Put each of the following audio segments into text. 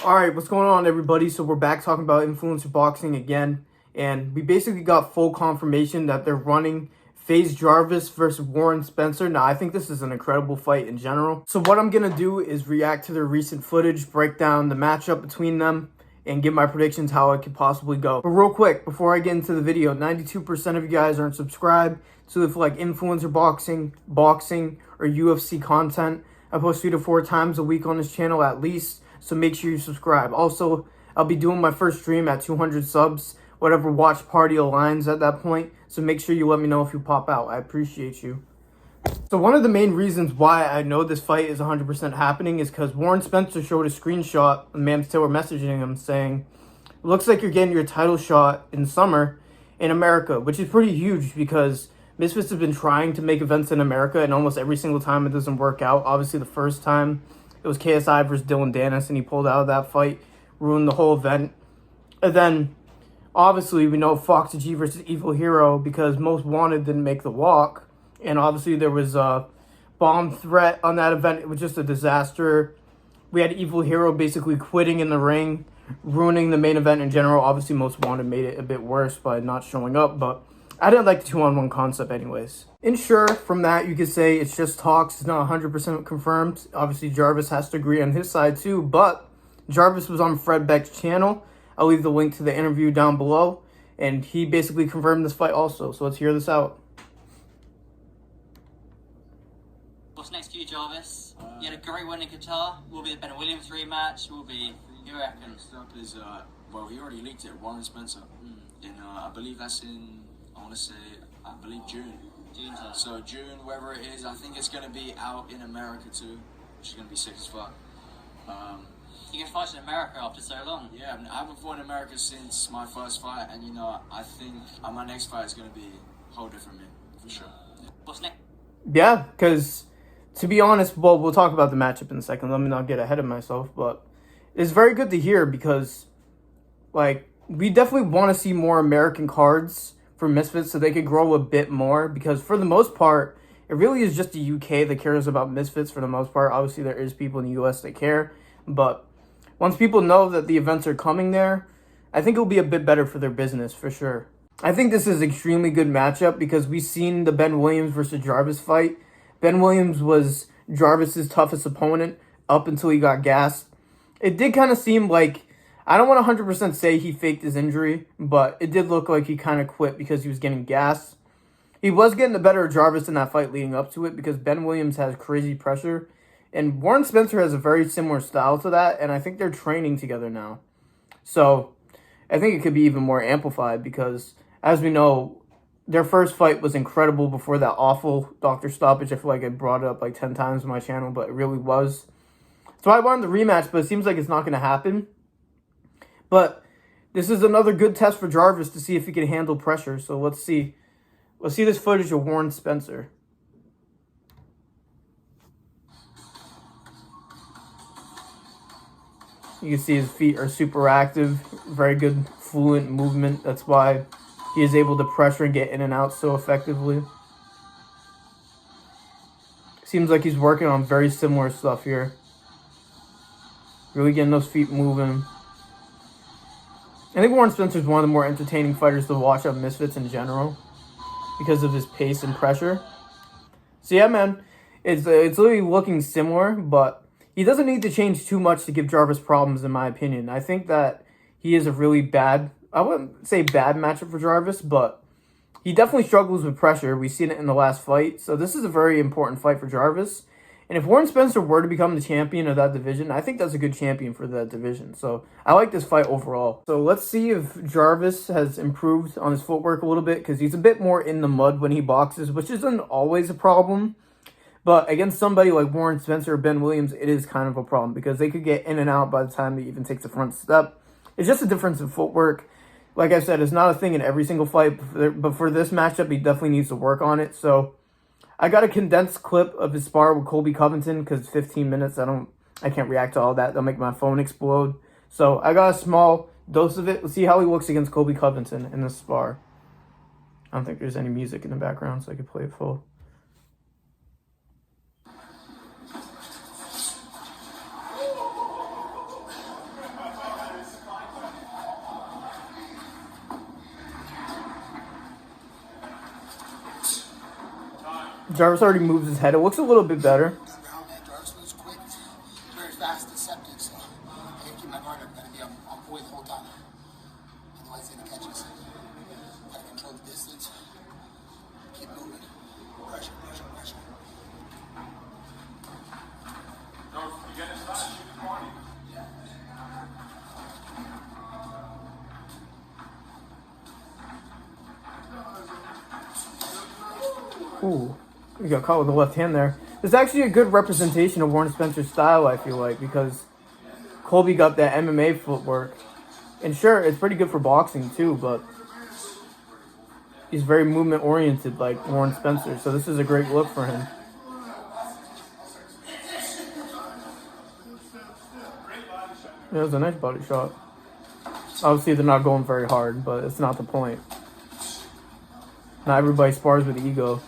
All right, what's going on, everybody? So we're back talking about influencer boxing again, and we basically got full confirmation that they're running FaZe Jarvis versus Warren Spencer. Now, I think this is an incredible fight in general. So what I'm going to do is react to their recent footage, break down the matchup between them, and give my predictions how it could possibly go. But real quick, before I get into the video, 92% of you guys aren't subscribed. So if you like influencer boxing, or UFC content, I post 3 to 4 times a week on this channel at least. So make sure you subscribe. Also, I'll be doing my first stream at 200 subs, whatever watch party aligns at that point. So make sure you let me know if you pop out. I appreciate you. So one of the main reasons why I know this fight is 100% happening is because Warren Spencer showed a screenshot of Mams Taylor messaging him saying, looks like you're getting your title shot in summer in America, which is pretty huge because Misfits have been trying to make events in America, and almost every single time it doesn't work out. Obviously, the first time it was KSI versus Dylan Dennis, and he pulled out of that fight, ruined the whole event. And then, obviously, we know Fox G versus Evil Hero because Most Wanted didn't make the walk. And obviously, there was a bomb threat on that event. It was just a disaster. We had Evil Hero basically quitting in the ring, ruining the main event in general. Obviously, Most Wanted made it a bit worse by not showing up, but I didn't like the 2-on-1 concept anyways. And sure, from that, you could say it's just talks. It's not 100% confirmed. Obviously, Jarvis has to agree on his side too, but Jarvis was on Fred Beck's channel. I'll leave the link to the interview down below, and he basically confirmed this fight also. So let's hear this out. What's next for you, Jarvis? You had a great win in Qatar. Will be the Ben Williams rematch. Will be, you reckon? Next up is, well, he already leaked it, Warren Spencer. I believe that's in, I believe June. June time. So June, wherever it is, I think it's going to be out in America too, which is going to be sick as fuck. You can fight in America after so long. Yeah, I haven't fought in America since my first fight, and I think my next fight is going to be a whole different me, for sure. Yeah. What's next? Yeah, because to be honest, well, we'll talk about the matchup in a second. Let me not get ahead of myself, but it's very good to hear because, like, we definitely want to see more American cards for Misfits so they could grow a bit more, because for the most part, it really is just the UK that cares about Misfits for the most part. Obviously, there is people in the US that care, but once people know that the events are coming there, I think it'll be a bit better for their business for sure. I think this is an extremely good matchup because we've seen the Ben Williams versus Jarvis fight. Ben Williams was Jarvis's toughest opponent up until he got gassed. It did kind of seem like, I don't want to 100% say he faked his injury, but it did look like he kind of quit because he was getting gassed. He was getting the better of Jarvis in that fight leading up to it because Ben Williams has crazy pressure. And Warren Spencer has a very similar style to that, and I think they're training together now. So I think it could be even more amplified because, as we know, their first fight was incredible before that awful doctor stoppage. I feel like I brought it up like 10 times on my channel, but it really was. So I wanted the rematch, but it seems like it's not going to happen. But this is another good test for Jarvis to see if he can handle pressure. So let's see. Let's see this footage of Warren Spencer. You can see his feet are super active. Very good fluent movement. That's why he is able to pressure and get in and out so effectively. Seems like he's working on very similar stuff here. Really getting those feet moving. I think Warren Spencer is one of the more entertaining fighters to watch on Misfits in general because of his pace and pressure. So yeah, man, it's literally looking similar, but he doesn't need to change too much to give Jarvis problems, in my opinion. I think that he is a really bad, I wouldn't say bad matchup for Jarvis, but he definitely struggles with pressure. We've seen it in the last fight. So this is a very important fight for Jarvis. And if Warren Spencer were to become the champion of that division, I think that's a good champion for that division. So I like this fight overall. So let's see if Jarvis has improved on his footwork a little bit, because he's a bit more in the mud when he boxes, which isn't always a problem. But against somebody like Warren Spencer or Ben Williams, it is kind of a problem because they could get in and out by the time they even take the front step. It's just a difference in footwork. Like I said, it's not a thing in every single fight, but for this matchup, he definitely needs to work on it. So I got a condensed clip of his spar with Colby Covington because it's 15 minutes. I can't react to all that. That'll make my phone explode. So I got a small dose of it. Let's see how he looks against Colby Covington in this spar. I don't think there's any music in the background, so I could play it full. Jarvis already moves his head. It looks a little bit better. Jarvis moves quick, very fast, deceptive, so I gotta keep my guard up. I gotta be on point the whole time. Otherwise, he's gonna catch us. Gotta control the distance. Keep moving. Pressure, pressure, pressure. Ooh, he got caught with the left hand there. It's actually a good representation of Warren Spencer's style, I feel like, because Colby got that MMA footwork. And sure, it's pretty good for boxing too, but he's very movement-oriented like Warren Spencer, so this is a great look for him. Yeah, it was a nice body shot. Obviously, they're not going very hard, but it's not the point. Not everybody spars with ego.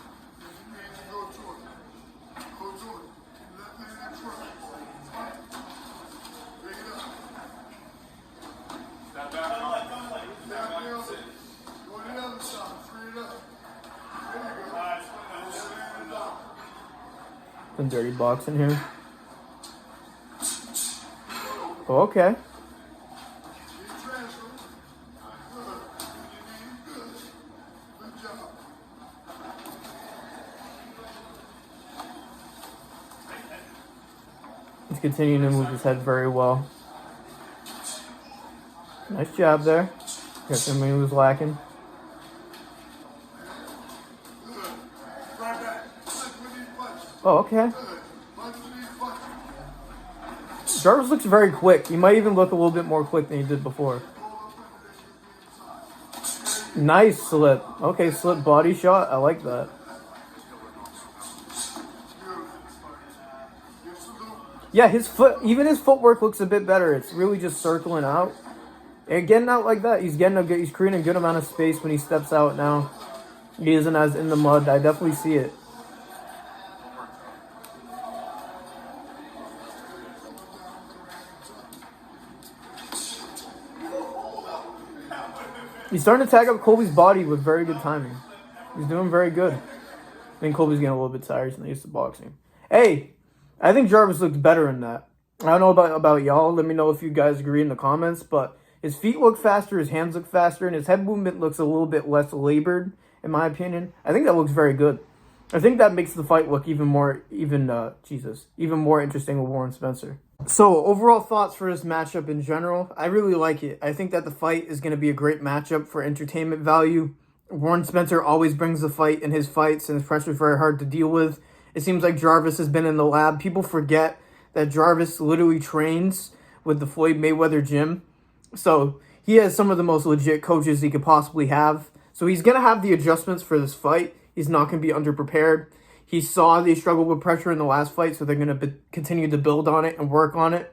Some dirty boxing here. Oh, okay. He's continuing to move his head very well. Nice job there. Got somebody who was lacking. Oh, okay. Jarvis looks very quick. He might even look a little bit more quick than he did before. Nice slip. Okay, slip body shot. I like that. Yeah, his foot, even his footwork looks a bit better. It's really just circling out. And getting out like that, he's creating a good amount of space when he steps out now. He isn't as in the mud. I definitely see it. He's starting to tag up Colby's body with very good timing. He's doing very good. I think Colby's getting a little bit tired since used to boxing. Hey, I think Jarvis looked better in that. I don't know about y'all. Let me know if you guys agree in the comments. But his feet look faster, his hands look faster, and his head movement looks a little bit less labored, in my opinion. I think that looks very good. I think that makes the fight look even more interesting with Warren Spencer. So, overall thoughts for this matchup in general, I really like it. I think that the fight is going to be a great matchup for entertainment value. Warren Spencer always brings the fight in his fights, and his pressure is very hard to deal with. It seems like Jarvis has been in the lab. People forget that Jarvis literally trains with the Floyd Mayweather gym. So, he has some of the most legit coaches he could possibly have. So, he's going to have the adjustments for this fight. He's not going to be underprepared. He saw they struggled with pressure in the last fight, so they're going to continue to build on it and work on it.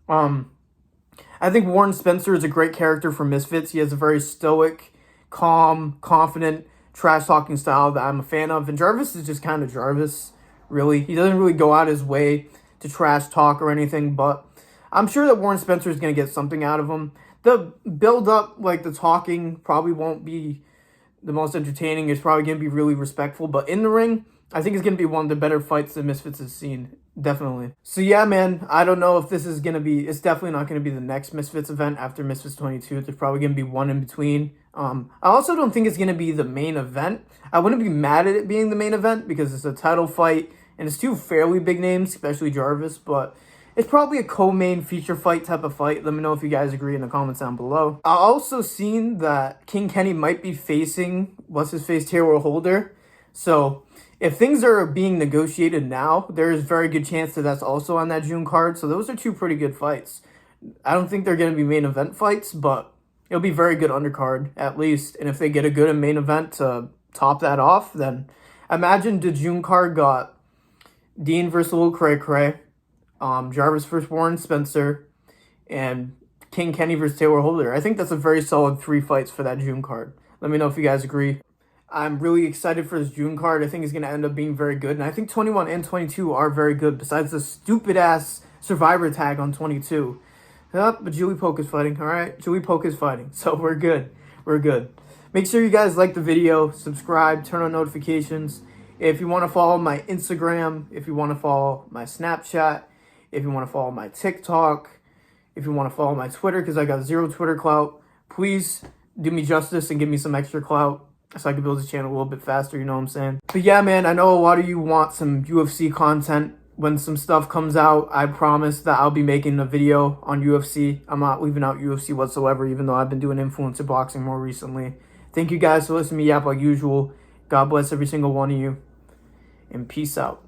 I think Warren Spencer is a great character for Misfits. He has a very stoic, calm, confident, trash-talking style that I'm a fan of. And Jarvis is just kind of Jarvis, really. He doesn't really go out his way to trash talk or anything, but I'm sure that Warren Spencer is going to get something out of him. The build-up, like the talking, probably won't be the most entertaining. It's probably going to be really respectful. But in the ring, I think it's going to be one of the better fights that Misfits has seen. Definitely. So yeah, man, I don't know if this is going to be... It's definitely not going to be the next Misfits event after Misfits 22. There's probably going to be one in between. I also don't think it's going to be the main event. I wouldn't be mad at it being the main event because it's a title fight. And it's two fairly big names, especially Jarvis. But it's probably a co-main feature fight type of fight. Let me know if you guys agree in the comments down below. I also seen that King Kenny might be facing, what's-his-face, Taylor Holder. So if things are being negotiated now, there is very good chance that that's also on that June card. So those are two pretty good fights. I don't think they're going to be main event fights, but it'll be very good undercard at least. And if they get a good main event to top that off, then imagine the June card got Dean versus Lil Cray Cray, Jarvis versus Warren Spencer, and King Kenny versus Taylor Holder. I think that's a very solid 3 fights for that June card. Let me know if you guys agree. I'm really excited for this June card. I think it's going to end up being very good. And I think 21 and 22 are very good, besides the stupid-ass Survivor tag on 22. But Julie Polk is fighting, all right? Julie Polk is fighting, so we're good. We're good. Make sure you guys like the video, subscribe, turn on notifications, If you want to follow my Instagram, if you want to follow my Snapchat, if you want to follow my TikTok, if you want to follow my Twitter, because I got 0 Twitter clout, please do me justice and give me some extra clout so I can build this channel a little bit faster, you know what I'm saying? But yeah, man, I know a lot of you want some UFC content. When some stuff comes out, I promise that I'll be making a video on UFC. I'm not leaving out UFC whatsoever, even though I've been doing influencer boxing more recently. Thank you guys for listening to me yap like usual. God bless every single one of you. And peace out.